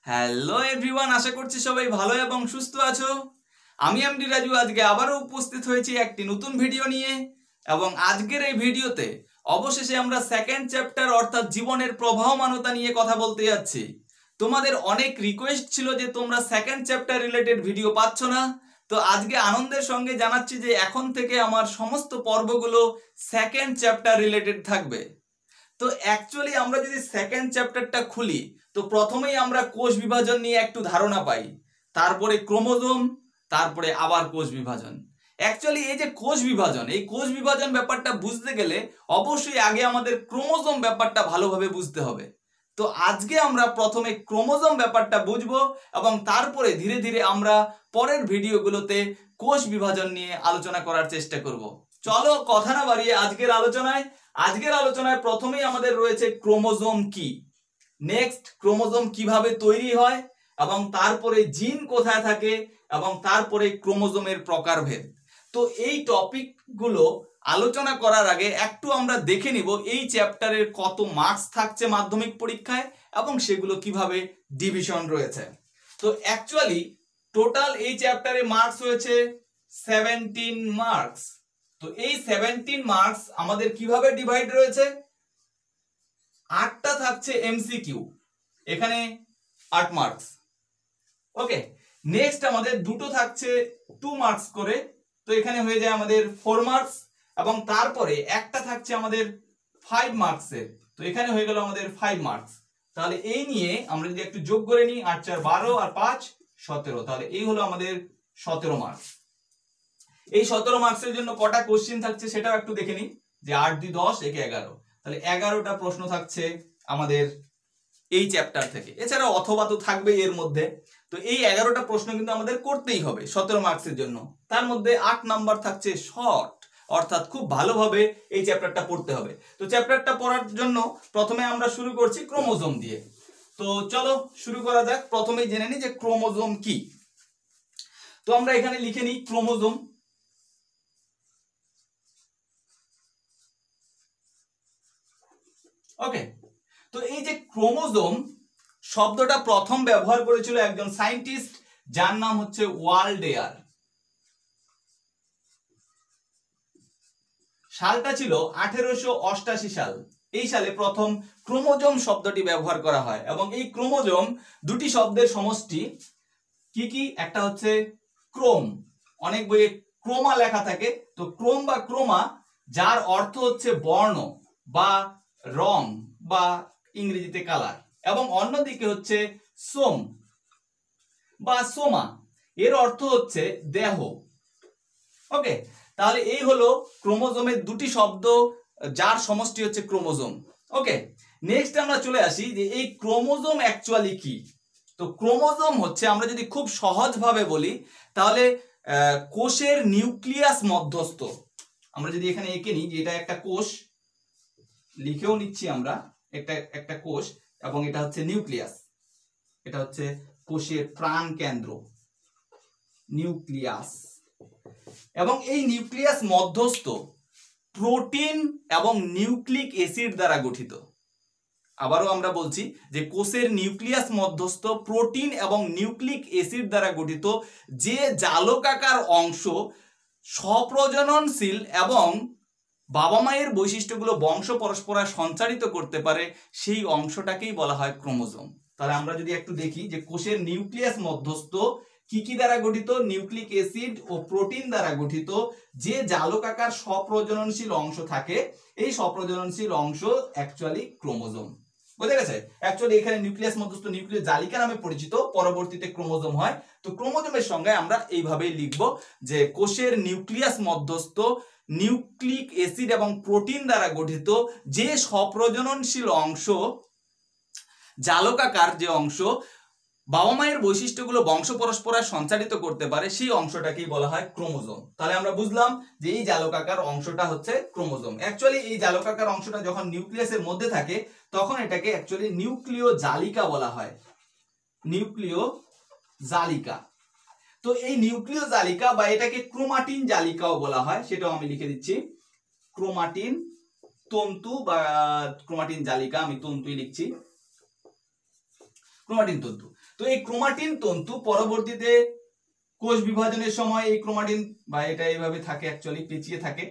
Hello everyone, আশা করছি সবাই ভালো এবং সুস্থ আছো। আমি এমডি রাজু আজকে আবারও উপস্থিত হয়েছি একটি নতুন ভিডিও নিয়ে। এবং আজকের এই ভিডিওতে অবশেষে আমরা সেকেন্ড চ্যাপ্টার অর্থাৎ জীবনের প্রবাহমানতা নিয়ে কথা বলতে যাচ্ছি। তোমাদের অনেক রিকোয়েস্ট ছিল যে তোমরা সেকেন্ড চ্যাপ্টার রিলেটেড ভিডিও পাচ্ছ না, তো আজকে আনন্দের সঙ্গে জানাচ্ছি যে এখন থেকে আমার সমস্ত পর্বগুলো সেকেন্ড চ্যাপ্টার রিলেটেড থাকবে। তো অ্যাকচুয়ালি আমরা যদি সেকেন্ড চ্যাপ্টারটা খুলি তো প্রথমেই আমরা কোষ বিভাজন নিয়ে একটু ধারণা পাই, তারপরে ক্রোমোজোম, তারপরে আবার কোষ বিভাজন। অ্যাকচুয়ালি এই যে কোষ বিভাজন, এই কোষ বিভাজন ব্যাপারটা বুঝতে গেলে অবশ্যই আগে আমাদের ক্রোমোজোম ব্যাপারটা ভালোভাবে বুঝতে হবে। তো আজকে আমরা প্রথমে ক্রোমোজোম ব্যাপারটা বুঝবো এবং তারপরে ধীরে ধীরে আমরা পরের ভিডিওগুলোতে কোষ বিভাজন নিয়ে আলোচনা করার চেষ্টা করব। চলো কথা না বাড়িয়ে আজকের আলোচনায় প্রথমেই আমাদের রয়েছে ক্রোমোজোম কি, নেক্সট ক্রোমোজোম কিভাবে তৈরি হয়, এবং তারপরে জিন কোথায় থাকে, এবং তারপরে ক্রোমোজোমের প্রকারভেদ। তো এই টপিকগুলো আলোচনা করার আগে একটু আমরা দেখে নিব এই চ্যাপ্টারের কত মার্কস থাকছে মাধ্যমিক পরীক্ষায় এবং সেগুলো কিভাবে ডিভিশন রয়েছে। তো অ্যাকচুয়ালি টোটাল এই চ্যাপ্টারে মার্কস হয়েছে 17 মার্কস। তো এই 17 মার্কস আমাদের কিভাবে ডিভাইড রয়েছে, 8টা থাকছে এমসিকিউ, এখানে 8 মার্কস। ওকে, নেক্সট আমাদের দুটো থাকছে 2 মার্কস করে, তো এখানে হয়ে যায় আমাদের 4 মার্কস, এবং তারপরে একটা থাকছে আমাদের 5 মার্কসের, তো এখানে হয়ে গেল আমাদের 5 মার্কস। তাহলে এই নিয়ে আমরা যদি একটু যোগ করে নিই, 8 4 12 আর 5 17, তাহলে এই হলো আমাদের 17 মার্কস। এই 17 মার্কসের জন্য কটা কোশ্চেন থাকছে সেটাও একটু দেখে নিই, যে 8 2 10 1 11, তাহলে 11টা প্রশ্ন থাকছে আমাদের এই চ্যাপ্টার থেকে। এছাড়া অথবা তো থাকবেই এর মধ্যে। তো এই 11টা প্রশ্ন কিন্তু আমাদের করতেই হবে 17 মার্কসের জন্য। তার মধ্যে 8 নাম্বার থাকছে শর্ট, অর্থাৎ খুব ভালোভাবে এই চ্যাপ্টারটা পড়তে হবে। তো চ্যাপ্টারটা পড়ার জন্য প্রথমে আমরা শুরু করছি ক্রোমোজোম দিয়ে। তো চলো শুরু করা যাক। প্রথমেই জেনে নিই যে ক্রোমোজোম কি। তো আমরা এখানে লিখে নিই ক্রোমোজোম। ওকে, তো এই যে ক্রোমোজোম শব্দটা প্রথম ব্যবহার করেছিল একজন সায়েন্টিস্ট যার নাম হচ্ছে ওয়ালডেয়ার। সালটা ছিল 1888 সাল। এই সালে প্রথম ক্রোমোজোম শব্দটি ব্যবহার করা হয়, এবং এই ক্রোমোজোম দুটি শব্দের সমষ্টি। কি কি? একটা হচ্ছে ক্রোম, অনেক বইয়ে ক্রোমা লেখা থাকে, তো ক্রোম বা ক্রোমা যার অর্থ হচ্ছে বর্ণ বা রং বা ইংরেজিতে কালার, এবং অন্যদিকে হচ্ছে সোম বা সোমা, এর অর্থ হচ্ছে দেহ। ওকে, তাহলে এই হলো ক্রোমোজোমের দুটি শব্দ যার সমষ্টি হচ্ছে ক্রোমোজোম। ওকে, নেক্সট আমরা চলে আসি যে এই ক্রোমোজোম অ্যাকচুয়ালি কি। তো ক্রোমোজোম হচ্ছে, আমরা যদি খুব সহজভাবে বলি তাহলে কোষের নিউক্লিয়াস মধ্যস্থ। আমরা যদি এখানে এঁকে নিই যে এটা একটা কোষ, লিখেও নিচ্ছি আমরা, একটা কোষ, এবং এটা হচ্ছে নিউক্লিয়াস, এটা হচ্ছে কোষের প্রাণ কেন্দ্র, নিউক্লিয়াস। এবং এই নিউক্লিয়াস মধ্যস্থ প্রোটিন এবং নিউক্লিক অ্যাসিড দ্বারা গঠিত। আবারও আমরা বলছি যে কোষের নিউক্লিয়াস মধ্যস্থ প্রোটিন এবং নিউক্লিক অ্যাসিড দ্বারা গঠিত, যে জালকাকার অংশ স্বপ্রজননশীল এবং বাবা মায়ের বৈশিষ্ট্যগুলো বংশ পরস্পরা সঞ্চারিত করতে পারে, সেই অংশটাকেই বলা হয় ক্রোমোজোম। তাহলে আমরা যদি একটু দেখি যে কোষের নিউক্লিয়াস মধ্যস্থ কি কি দ্বারা গঠিত, নিউক্লিক অ্যাসিড ও প্রোটিন দ্বারা গঠিত, যে জালকাকার স্বপ্রজননশীল অংশ থাকে, এই স্বপ্রজননশীল অংশ অ্যাকচুয়ালি ক্রোমোজোম। বুঝা গেছে? অ্যাকচুয়ালি এখানে নিউক্লিয়াস মধ্যস্থ নিউক্লিয় জালিকা নামে পরিচিত, পরবর্তীতে ক্রোমোজোম হয়। তো ক্রোমোজোমের সঙ্গে আমরা এইভাবেই লিখব যে কোষের নিউক্লিয়াস মধ্যস্থ নিউক্লিক অ্যাসিড এবং প্রোটিন দ্বারা গঠিত, যে স্বপ্রজননশীল অংশ, জালকাকার যে অংশ বাবা মায়ের বৈশিষ্ট্যগুলো বংশ পরস্পরায় সঞ্চারিত করতে পারে, সেই অংশটাকেই বলা হয় ক্রোমোজোম। তাহলে আমরা বুঝলাম যে এই জালকাকার অংশটা হচ্ছে ক্রোমোজোম। অ্যাকচুয়ালি এই জালকাকার অংশটা যখন নিউক্লিয়াসের মধ্যে থাকে তখন এটাকে অ্যাকচুয়ালি নিউক্লিয় জালিকা বলা হয়, নিউক্লিয় জালিকা। তো এই নিউক্লিয় জালিকা বা এটাকে ক্রোমাটিন জালিকাও বলা হয়, সেটাও আমি লিখে দিচ্ছি, ক্রোমাটিন তন্তু বা ক্রোমাটিন জালিকা, আমি তন্তুই লিখছি, ক্রোমাটিন তন্তু। তো এই ক্রোমাটিন তন্তু পরবর্তীতে কোষ বিভাজনের সময় এই ক্রোমাটিন বা এটা এইভাবে থাকে, অ্যাকচুয়ালি পেঁচিয়ে থাকে।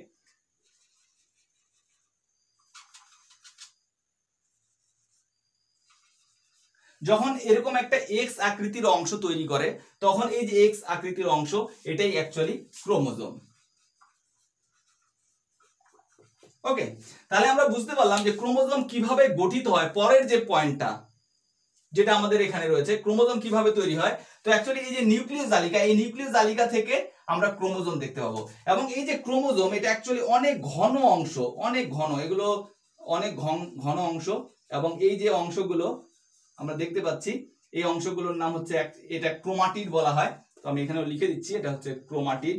যখন এরকম একটা এক্স আকৃতির অংশ তৈরি করে তখন এই যে এক্স আকৃতির অংশ এটাই অ্যাকচুয়ালি ক্রোমোজোম। ওকে, তাহলে আমরা বুঝতে পারলাম যে ক্রোমোজোম কিভাবে গঠিত হয়। পরের যে পয়েন্টটা যেটা আমাদের এখানে রয়েছে, ক্রোমোজোম কিভাবে তৈরি হয়। তো অ্যাকচুয়ালি এই যে নিউক্লিয়াস জালিকা, এই নিউক্লিয়াস জালিকা থেকে আমরা ক্রোমোজোম দেখতে পাবো। এবং এই যে ক্রোমোজোম এটা অ্যাকচুয়ালি অনেক ঘন অংশ, অনেক ঘন, এগুলো অনেক ঘন অংশ। এবং এই যে অংশগুলো আমরা দেখতে পাচ্ছি এই অংশগুলোর নাম হচ্ছে, এটা ক্রোমাটিড বলা হয়। তো আমি এখানেও লিখে দিচ্ছি, এটা হচ্ছে ক্রোমাটিড,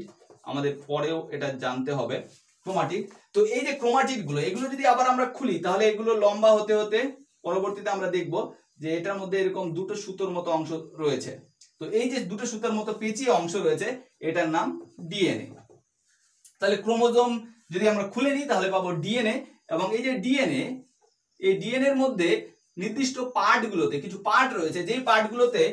আমাদের পরেও এটা জানতে হবে ক্রোমাটিড। তো এই যে ক্রোমাটিড গুলো, এগুলো যদি আবার আমরা খুলি তাহলে এগুলো লম্বা হতে হতে পরবর্তীতে আমরা দেখব যে এটার মধ্যে এরকম দুটো সুতোর মতো অংশ রয়েছে। তো এই যে দুটো সুতোর মতো পেঁচিয়ে অংশ রয়েছে এটার নাম ডিএনএ। তাহলে ক্রোমোজোম যদি আমরা খুলে নিই তাহলে পাবো ডিএনএ। এবং এই যে ডিএনএ, এই ডিএনএ এর মধ্যে নির্দিষ্ট পার্টগুলোতে কিছু পার্ট রয়েছে, যেই পার্টগুলোতে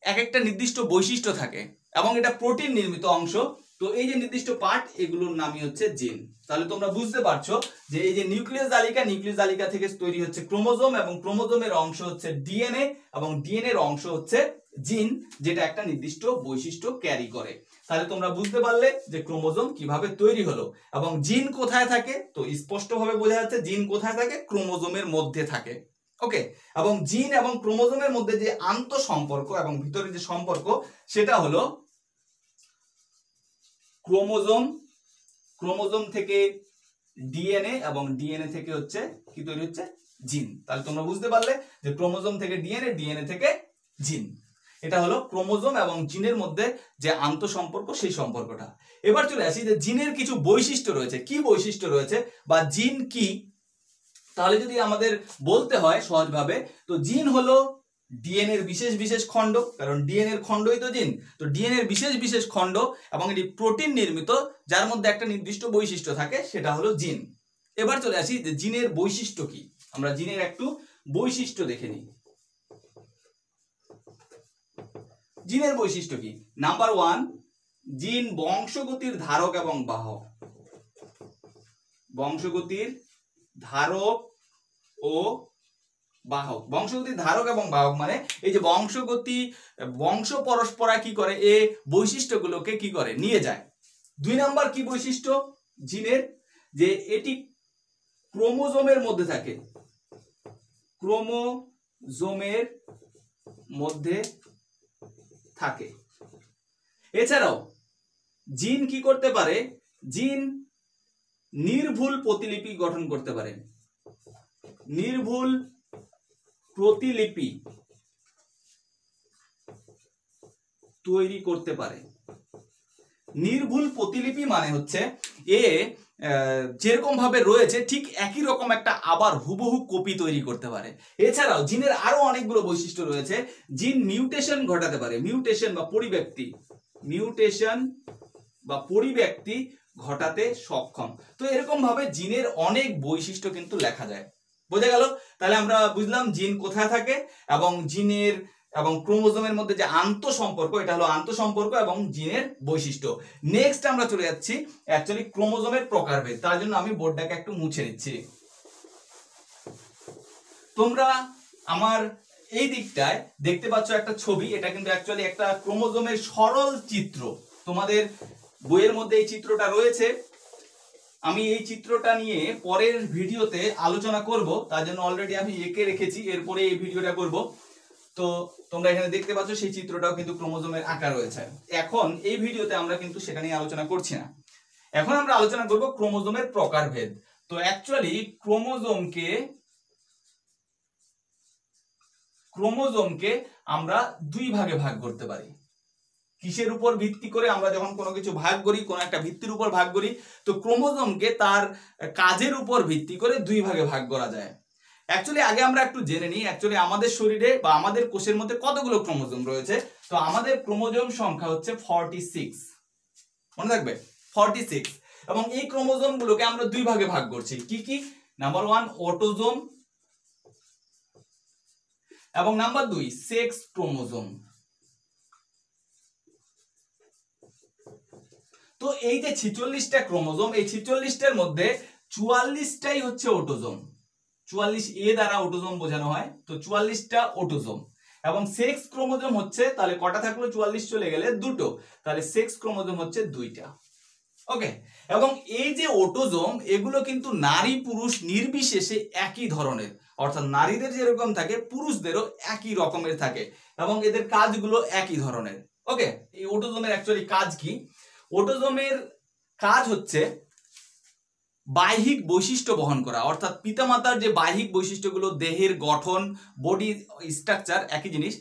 এক একটা নির্দিষ্ট বৈশিষ্ট্য থাকে এবং এটা প্রোটিন নির্মিত অংশ। তো এই যে নির্দিষ্ট পার্ট এগুলোর নামই হচ্ছে জিন। তাহলে তোমরা বুঝতে পারছো যে এই যে নিউক্লিয়াস জালিকা, নিউক্লিয়াস জালিকা থেকে তৈরি হচ্ছে ক্রোমোজোম এবং ক্রোমোজোমের অংশ হচ্ছে ডিএনএ এবং ডিএনএ এর অংশ হচ্ছে জিন, যেটা একটা নির্দিষ্ট বৈশিষ্ট্য ক্যারি করে। তাহলে তোমরা বুঝতে পারলে যে ক্রোমোজোম কিভাবে তৈরি হলো এবং জিন কোথায় থাকে। তো স্পষ্টভাবে বোঝা যাচ্ছে জিন কোথায় থাকে, ক্রোমোজোমের মধ্যে থাকে। ওকে, এবং জিন এবং ক্রোমোজোমের মধ্যে যে আন্তঃসম্পর্ক এবং ভিতরে যে সম্পর্ক সেটা হলো ক্রোমোজোম থেকে ডিএনএ এবং ডিএনএ থেকে হচ্ছে কি তৈরি হচ্ছে, জিন। তাহলে তোমরা বুঝতে পারলে যে ক্রোমোজোম থেকে ডিএনএ, ডিএনএ থেকে জিন। এটা হলো ক্রোমোজোম এবং জিনের মধ্যে যে আন্তঃসম্পর্ক, সেই সম্পর্কটা। এবার চলে আসি যে জিনের কিছু বৈশিষ্ট্য রয়েছে। কি বৈশিষ্ট্য রয়েছে বা জিন কি, তাহলে যদি আমাদের বলতে হয় সহজভাবে, তো জিন হলো ডিএনএ এর বিশেষ বিশেষ খণ্ড, কারণ ডিএনএ এর খণ্ডই তো জিন। তো ডিএনএ এর বিশেষ বিশেষ খণ্ড এবং এটি প্রোটিন নির্মিত, যার মধ্যে একটা নির্দিষ্ট বৈশিষ্ট্য থাকে, সেটা হলো জিন। এবার চলে আসি যে জিনের বৈশিষ্ট্য কি। আমরা জিনের একটু বৈশিষ্ট্য দেখে নিই। জিনের বৈশিষ্ট্য কি? নাম্বার 1, জিন বংশগতির ধারক এবং বাহক। বংশগতির ধারক ও বাহক। বংশগতির ধারক এবং বাহক মানে এই যে বংশগতি, বংশ পরস্পরা কি করে, এ বৈশিষ্ট্যগুলোকে কি করে নিয়ে যায়। 2 নাম্বার কি বৈশিষ্ট্য জিনের, যে এটি ক্রোমোজোমের মধ্যে থাকে। ক্রোমোজোমের মধ্যে থাকে। এছাড়াও জিন কি করতে পারে, জিন নির্ভুল প্রতিলিপি গঠন করতে পারে। নির্ভুল প্রতিলিপি তৈরি করতে পারে। নির্ভুল প্রতিলিপি মানে হচ্ছে এ যেরকম ভাবে রয়েছে ঠিক একই রকম একটা আবার হুবহু কপি তৈরি করতে পারে। এছাড়াও জিনের আরো অনেকগুলো বৈশিষ্ট্য রয়েছে। জিন মিউটেশন ঘটাতে পারে। মিউটেশন বা পরিব্যক্তি, মিউটেশন বা পরিব্যক্তি ঘটাতে সক্ষম। তো এরকম ভাবে জিনের অনেক বৈশিষ্ট্য কিন্তু লেখা যায়। বোঝা গেল? তাহলে আমরা বুঝলাম জিন কোথায় থাকে এবং জিনের এবং ক্রোমোজোমের মধ্যে যে আন্তঃসম্পর্ক, এটা হলো আন্তঃসম্পর্ক এবং জিনের বৈশিষ্ট্য। নেক্সট আমরা চলে যাচ্ছি অ্যাকচুয়ালি ক্রোমোজোমের প্রকারভেদ। তার জন্য আমি বোর্ডটাকে একটু মুছে নিচ্ছি। তোমরা আমার এই দিকটায় দেখতে পাচ্ছ একটা ছবি, এটা কিন্তু অ্যাকচুয়ালি একটা ক্রোমোজোমের সরল চিত্র। তোমাদের বইয়ের মধ্যে এই চিত্রটা রয়েছে। আমি এই চিত্রটা নিয়ে পরের ভিডিওতে আলোচনা করব, তার জন্য অলরেডি আমি এঁকে রেখেছি, এরপরে এই ভিডিওটা করব। তো তোমরা এখানে দেখতে পাচ্ছ সেই চিত্রটাও কিন্তু ক্রোমোজোমের আঁকা রয়েছে। এখন এই ভিডিওতে আমরা কিন্তু সেটা নিয়ে আলোচনা করছি না। এখন আমরা আলোচনা করব ক্রোমোজোমের প্রকারভেদ। তো অ্যাকচুয়ালি ক্রোমোজোমকে আমরা 2 ভাগে ভাগ করতে পারি। কিসের উপর ভিত্তি করে? আমরা যখন কোনো কিছু ভাগ করি, কোনো একটা ভিত্তির উপর ভাগ করি, তো ক্রোমোজোমকে তার কাজের উপর ভিত্তি করে 2 ভাগে ভাগ করা যায়। অ্যাকচুয়ালি আগে আমরা একটু জেনে নিই অ্যাকচুয়ালি আমাদের শরীরে বা আমাদের কোষের মধ্যে কতগুলো ক্রোমোজোম রয়েছে। তো আমাদের ক্রোমোজোম সংখ্যা হচ্ছে 46। মনে রাখবে 46। এবং এই ক্রোমোজোম গুলোকে আমরা 2 ভাগে ভাগ করছি। কি কি? নাম্বার 1 অটোজোম এবং নাম্বার 2 সেক্স ক্রোমোজোম। তো এই যে 46টা ক্রোমোজোম, এই 46টার মধ্যে 44টাই হচ্ছে অটোজোম। 44 এ দ্বারা অটোজোম বোঝানো হয়, তো 44টা অটোজোম। এবং সেক্স ক্রোমোজোম হচ্ছে, তাহলে কটা থাকলো, 44 চলে গেলে দুটো, তাহলে সেক্স ক্রোমোজোম হচ্ছে 2টা। ওকে, এবং এই যে অটোজোম এগুলো কিন্তু নারী পুরুষ নির্বিশেষে একই ধরনের, অর্থাৎ নারীদের যেরকম থাকে পুরুষদেরও একই রকমের থাকে এবং এদের কাজগুলো একই ধরনের। ওকে, এই অটোজোমের অ্যাকচুয়ালি কাজ কি? অটোজোমের কাজ হচ্ছে বাহ্যিক বৈশিষ্ট্য বহন করা, অর্থাৎ পিতামাতার যে বাহ্যিক বৈশিষ্ট্যগুলো, দেহের গঠন, বডি স্ট্রাকচার একই জিনিস,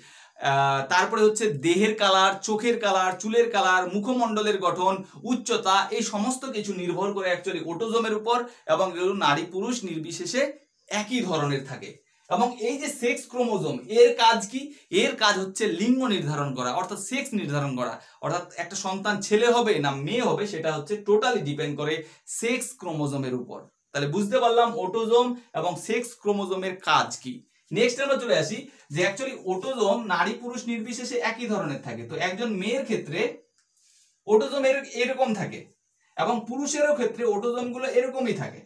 তারপরে হচ্ছে দেহের কালার, চোখের কালার, চুলের কালার, মুখমণ্ডলের গঠন, উচ্চতা, এই সমস্ত কিছু নির্ভর করে অ্যাকচুয়ালি অটোজোমের উপর, এবং এগুলো নারী পুরুষ নির্বিশেষে একই ধরনের থাকে। এবং এই যে সেক্স ক্রোমোজোম, এর কাজ কি? এর কাজ হচ্ছে লিঙ্গ নির্ধারণ করা, অর্থাৎ সেক্স নির্ধারণ করা, অর্থাৎ একটা সন্তান ছেলে হবে না মেয়ে হবে সেটা হচ্ছে টোটালি ডিপেন্ড করে সেক্স ক্রোমোজোমের উপর। তাহলে বুঝতে পারলাম অটোজোম এবং সেক্স ক্রোমোজোমের কাজ কি। নেক্সট আমরা চলে আসি যে অ্যাকচুয়ালি অটোজোম নারী পুরুষ নির্বিশেষে একই ধরনের থাকে। তো একজন মেয়ের ক্ষেত্রে অটোজোম এরকম থাকে এবং পুরুষেরও ক্ষেত্রে অটোজোম গুলো এরকমই থাকে।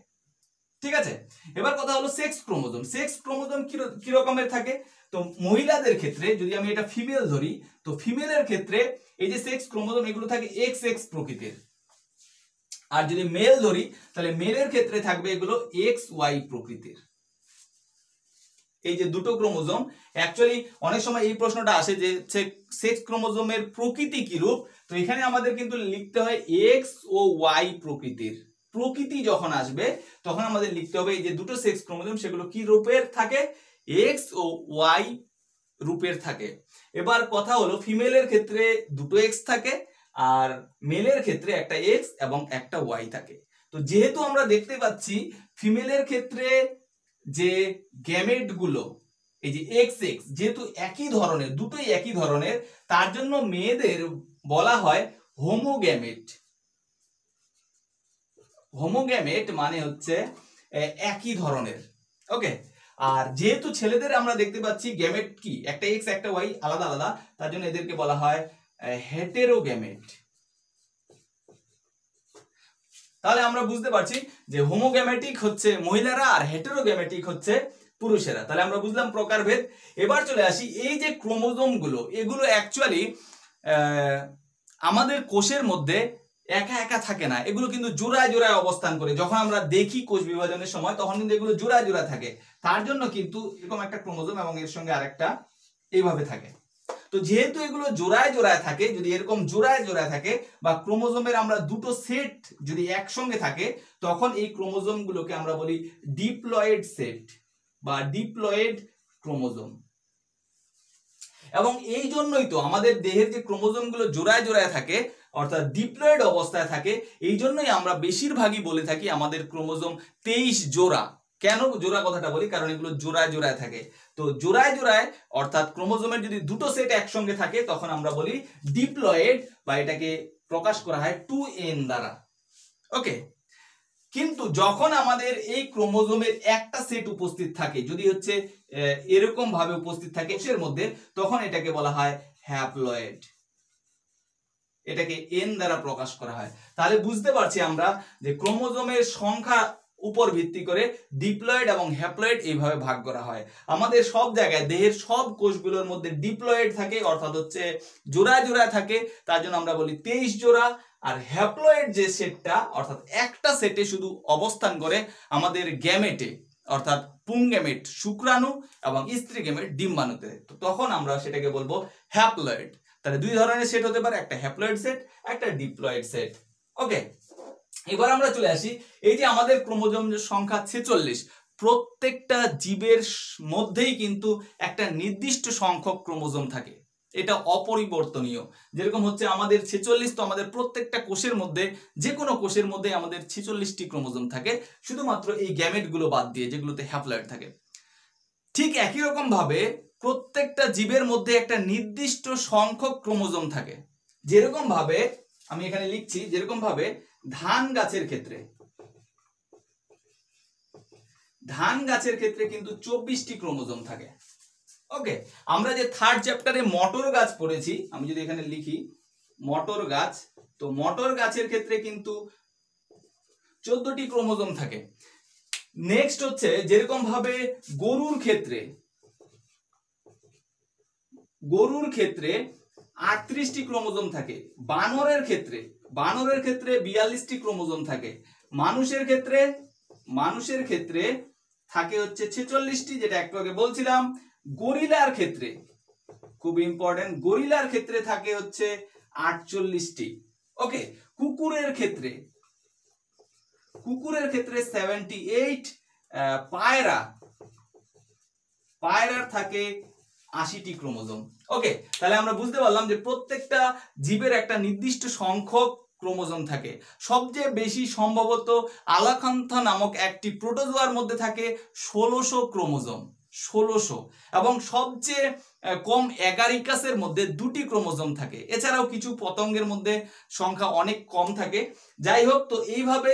ঠিক আছে, এবার কথা হলো সেক্স ক্রোমোজোম। সেক্স ক্রোমোজোম কি রকমের থাকে? তো মহিলাদের ক্ষেত্রে যদি আমি এটা ফিমেল ধরি, তো ফিমেলের ক্ষেত্রে এই যে সেক্স ক্রোমোজোম এগুলো থাকে এক্স এক্স প্রকৃতির। আর যদি মেল ধরি তাহলে মেলের ক্ষেত্রে থাকবে এগুলো এক্স ওয়াই প্রকৃতির। এই যে দুটো ক্রোমোজোম, অ্যাকচুয়ালি অনেক সময় এই প্রশ্নটা আসে যে সেক্স ক্রোমোজোমের প্রকৃতি কি রূপ। তো এখানে আমাদের কিন্তু লিখতে হয় এক্স ও ওয়াই প্রকৃতির। প্রকৃতি যখন আসবে তখন আমাদের লিখতে হবে এই যে দুটো সেক্স ক্রোমোজোম সেগুলো কি রূপের থাকে, এক্স ও ওয়াই রূপের থাকে। এবার কথা হলো ফিমেলের ক্ষেত্রে দুটো এক্স থাকে আর মেলের ক্ষেত্রে একটা এক্স এবং একটা ওয়াই থাকে। তো যেহেতু আমরা দেখতে পাচ্ছি ফিমেলের ক্ষেত্রে যে গ্যামেট গুলো এই যে এক্স এক্স যেহেতু একই ধরনের, দুটোই একই ধরনের, তার জন্য মেয়েদের বলা হয় হোমোগ্যামেট। হোমোগ্যামেট মানে হচ্ছে একই ধরনের। ওকে, আর যেহেতু ছেলেদের আমরা দেখতে পাচ্ছি গ্যামেট কি একটা এক্স একটা ওয়াই আলাদা আলাদা, তার জন্য এদেরকে বলা হয় হেটেরোগ্যামেট। তাহলে আমরা বুঝতে পারছি যে হোমোগ্যামেটিক হচ্ছে মহিলারা আর হেটেরোগ্যামেটিক হচ্ছে পুরুষেরা। তাহলে আমরা বুঝলাম প্রকারভেদ। এবার চলে আসি এই যে ক্রোমোজোম গুলো, এগুলো অ্যাকচুয়ালি আমাদের কোষের মধ্যে একা একা থাকে না, এগুলো কিন্তু জোড়ায় জোড়ায় অবস্থান করে। যখন আমরা দেখি কোষ বিভাজনের সময় তখন কিন্তু এগুলো জোড়ায় জোড়ায় থাকে, তার জন্য কিন্তু এরকম একটা ক্রোমোজোম এবং এর সঙ্গে আরেকটা এইভাবে থাকে। তো যেহেতু এগুলো জোড়ায় জোড়ায় থাকে, যদি এরকম জোড়ায় জোড়ায় থাকে বা ক্রোমোজোমের আমরা দুটো সেট যদি একসঙ্গে থাকে তখন এই ক্রোমোজোম গুলোকে আমরা বলি ডিপ্লয়েড সেট বা ডিপ্লয়েড ক্রোমোজোম। এবং এই জন্যই তো আমাদের দেহের যে ক্রোমোজোম গুলো জোড়ায় জোড়ায় থাকে অর্থাৎ ডিপ্লয়েড অবস্থায় থাকে, এই জন্যই আমরা বেশিরভাগই বলে থাকি আমাদের ক্রোমোজোম 23 জোড়া। কেন জোড়া কথাটা বলি? কারণ এগুলো জোড়ায় জোড়ায় থাকে। তো জোড়ায় জোড়ায় অর্থাৎ ক্রোমোজোমের যদি দুটো সেট একসঙ্গে থাকে তখন আমরা বলি ডিপ্লয়েড, বা এটাকে প্রকাশ করা হয় 2n দ্বারা। ওকে, কিন্তু যখন আমাদের এই ক্রোমোজোমের একটা সেট উপস্থিত থাকে, যদি হচ্ছে এরকম ভাবে উপস্থিত থাকে এর মধ্যে, তখন এটাকে বলা হয় হ্যাপ্লয়েড। এটাকে n দ্বারা প্রকাশ করা হয়। তাহলে বুঝতে পারছি আমরা যে ক্রোমোজোমের সংখ্যা উপর ভিত্তি করে ডিপ্লয়েড এবং হ্যাপ্লয়েড এইভাবে ভাগ করা হয়। আমাদের সব জায়গায় দেহের সব কোষগুলোর মধ্যে ডিপ্লয়েড থাকে অর্থাৎ হচ্ছে জোড়ায় জোড়ায় থাকে, তার জন্য আমরা বলি 23 জোড়া। আর হ্যাপ্লয়েড যে সেটটা অর্থাৎ একটা সেটে শুধু অবস্থান করে আমাদের গ্যামেটে অর্থাৎ পুংগ্যামেট শুক্রাণু এবং স্ত্রী গ্যামেট ডিম্বাণুতে, তো তখন আমরা সেটাকে বলবো হ্যাপ্লয়েড। তাহলে দুই ধরনের সেট হতে পারে, একটা হ্যাপ্লয়েড সেট একটা ডিপ্লয়েড সেট। ওকে, এবার আমরা চলে আসি এই যে আমাদের ক্রোমোজোম সংখ্যা 46, প্রত্যেকটা জীবের মধ্যেই কিন্তু একটা নির্দিষ্ট সংখ্যক ক্রোমোজোম থাকে, এটা অপরিবর্তনীয়। যেরকম হচ্ছে আমাদের 46, তো আমাদের প্রত্যেকটা কোষের মধ্যে যে কোনো কোষের মধ্যে আমাদের 46টি ক্রোমোজোম থাকে, শুধুমাত্র এই গ্যামেট গুলো বাদ দিয়ে যেগুলোতে হ্যাপ্লয়েড থাকে। ঠিক একই রকম ভাবে প্রত্যেকটা জীবের মধ্যে একটা নির্দিষ্ট সংখ্যক ক্রোমোজোম থাকে। যেরকম ভাবে আমি এখানে লিখছি, যেরকম ভাবে ধান গাছের ক্ষেত্রে কিন্তু 24টি ক্রোমোজোম থাকে। ওকে, আমরা যে থার্ড চ্যাপ্টারে মটর গাছ পড়েছি, আমি যদি এখানে লিখি মটর গাছ, তো মটর গাছের ক্ষেত্রে কিন্তু 14টি ক্রোমোজোম থাকে। নেক্সট হচ্ছে যেরকম ভাবে গরুর ক্ষেত্রে 38টি ক্রোমোজোম থাকে, বানরের ক্ষেত্রে 42টি ক্রোমোজোম থাকে, মানুষের ক্ষেত্রে থাকে হচ্ছে 46টি, যেটা একটু আগে বলছিলাম। গরিলার ক্ষেত্রে, খুব ইম্পর্টেন্ট, গরিলার ক্ষেত্রে থাকে হচ্ছে 48টি। ওকে, কুকুরের ক্ষেত্রে 78, পায়রার থাকে 80টি ক্রোমোজোম। ওকে, তাহলে আমরা বুঝতে পারলাম যে প্রত্যেকটা জীবের একটা নির্দিষ্ট সংখ্যক ক্রোমোজোম থাকে। সবচেয়ে বেশি সম্ভবত আলাকান্থা নামক একটি প্রোটোজোয়ার মধ্যে থাকে 1600 ক্রোমোজোম, 1600, এবং সবচেয়ে কম অ্যাগারিকাসের মধ্যে 2টি ক্রোমোজোম থাকে। এছাড়াও কিছু পতঙ্গের মধ্যে সংখ্যা অনেক কম থাকে। যাই হোক, তো এইভাবে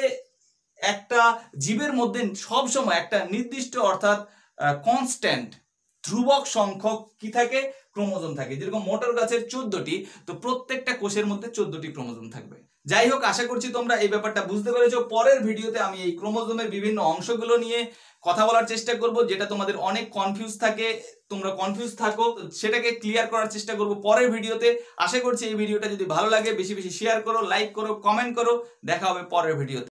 একটা জীবের মধ্যে সবসময় একটা নির্দিষ্ট অর্থাৎ কনস্ট্যান্ট ধ্রুবক সংখ্যক কি থাকে, ক্রোমোজোম থাকে। যেরকম মোটর গাছের 14টি, তো প্রত্যেকটা কোষের মধ্যে 14টি ক্রোমোজোম থাকবে। যাই হোক, আশা করছি তোমরা এই ব্যাপারটা বুঝতে পেরেছো। পরের ভিডিওতে আমি এই ক্রোমোজোমের বিভিন্ন অংশগুলো নিয়ে কথা বলার চেষ্টা করব, যেটা তোমাদের অনেক কনফিউজ থাকে, তোমরা কনফিউজ থাকো, সেটাকে ক্লিয়ার করার চেষ্টা করব পরের ভিডিওতে। আশা করছি এই ভিডিওটা যদি ভালো লাগে বেশি বেশি শেয়ার করো, লাইক করো, কমেন্ট করো। দেখা হবে পরের ভিডিওতে।